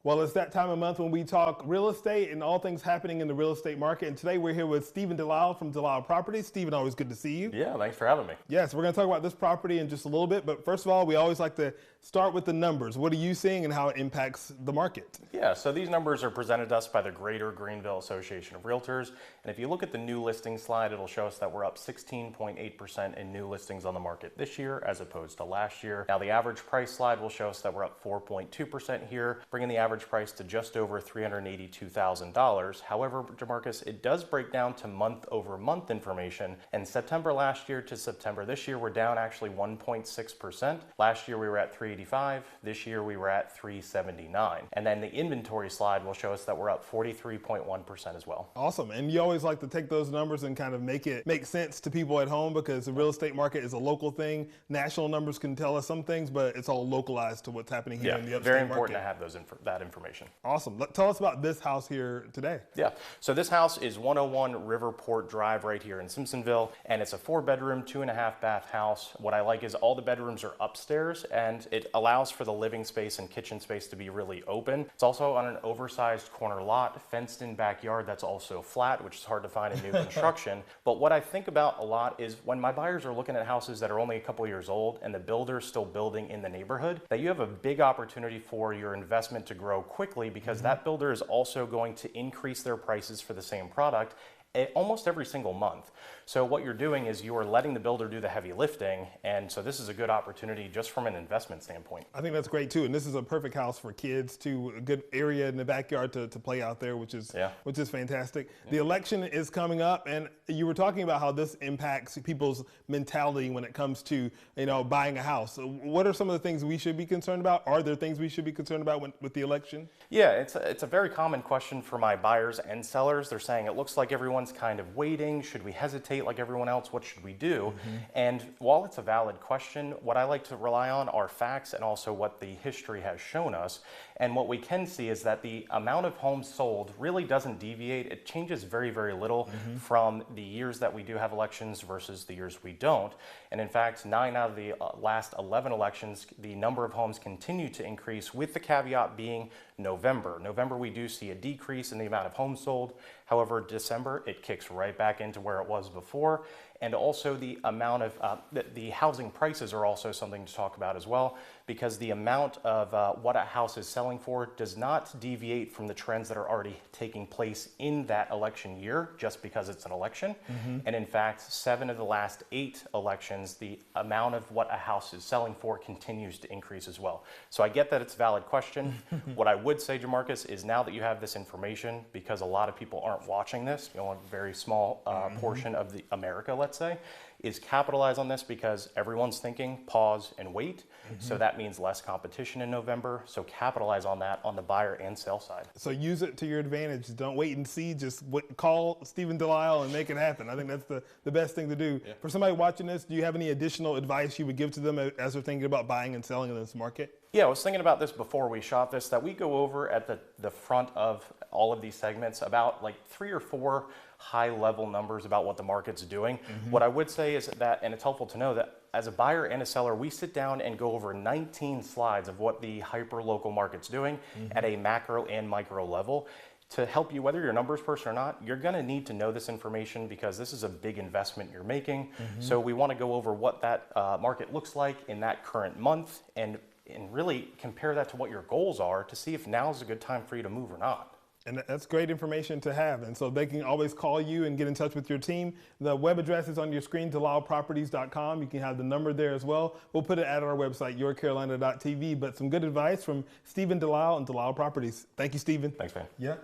Well, it's that time of month when we talk real estate and all things happening in the real estate market. And today we're here with Stephen Delisle from Delisle Properties. Stephen, always good to see you. Yeah, thanks for having me. Yes, we're going to talk about this property in just a little bit. But first of all, we always like to start with the numbers. What are you seeing and how it impacts the market? Yeah, so these numbers are presented to us by the Greater Greenville Association of Realtors. And if you look at the new listing slide, it'll show us that we're up 16.8% in new listings on the market this year as opposed to last year. Now, the average price slide will show us that we're up 4.2% here, bringing the average price to just over $382,000. However, DeMarcus, it does break down to month-over-month information. And September last year to September this year, we're down actually 1.6%. Last year we were at 385. This year we were at 379. And then the inventory slide will show us that we're up 43.1% as well. Awesome. And you always like to take those numbers and kind of make it make sense to people at home, because the real estate market is a local thing. National numbers can tell us some things, but it's all localized to what's happening here in the upstate very important market. to have that information. Awesome. Tell us about this house here today. Yeah, so this house is 101 Riverport Drive right here in Simpsonville, and it's a 4-bedroom, 2.5-bath house. What I like is all the bedrooms are upstairs, and it allows for the living space and kitchen space to be really open. It's also on an oversized corner lot, fenced-in backyard that's also flat, which is hard to find in new construction. But what I think about a lot is when my buyers are looking at houses that are only a couple years old and the builder's still building in the neighborhood, that you have a big opportunity for your investment to grow quickly, because that builder is also going to increase their prices for the same product almost every single month. So what you're doing is you are letting the builder do the heavy lifting, and so this is a good opportunity just from an investment standpoint. I think that's great too, and this is a perfect house for kids too. A good area in the backyard to play out there, which is fantastic. The election is coming up, and you were talking about how this impacts people's mentality when it comes to buying a house. So what are some of the things we should be concerned about? Are there things we should be concerned about with the election? Yeah, it's a very common question for my buyers and sellers. They're saying it looks like everyone's kind of waiting. Should we hesitate like everyone else? What should we do? And while it's a valid question, what I like to rely on are facts and also what the history has shown us. And what we can see is that the amount of homes sold really doesn't deviate. It changes very, very little from the years that we do have elections versus the years we don't. And in fact, 9 out of the last 11 elections, the number of homes continue to increase, with the caveat being November. November, we do see a decrease in the amount of homes sold. However, December, it kicks right back into where it was before. And also the amount of, the housing prices are also something to talk about as well, because the amount of what a house is selling for does not deviate from the trends that are already taking place in that election year just because it's an election. And in fact, 7 of the last 8 elections, the amount of what a house is selling for continues to increase as well. So I get that it's a valid question. What I would say, DeMarcus, is now that you have this information, because a lot of people aren't watching this, a very small portion of the America, let's say, is capitalize on this, because everyone's thinking pause and wait. So that means less competition in November. So capitalize on that on the buyer and sell side. So use it to your advantage. Don't wait and see. Just call Stephen Delisle and make it happen. I think that's the best thing to do. For somebody watching this, do you have any additional advice you would give to them as they're thinking about buying and selling in this market? Yeah, I was thinking about this before we shot this, that we go over at the front of all of these segments about like 3 or 4 high-level numbers about what the market's doing. What I would say is that, and it's helpful to know that as a buyer and a seller, we sit down and go over 19 slides of what the hyper-local market's doing at a macro and micro level. To help you, whether you're a numbers person or not, you're going to need to know this information, because this is a big investment you're making. So we want to go over what that market looks like in that current month, and really compare that to what your goals are to see if now's a good time for you to move or not. And that's great information to have. And so they can always call you and get in touch with your team. The web address is on your screen, DelisleProperties.com. You can have the number there as well. We'll put it at our website, yourcarolina.tv. But some good advice from Stephen Delisle and Delisle Properties. Thank you, Stephen. Thanks, man. Yeah.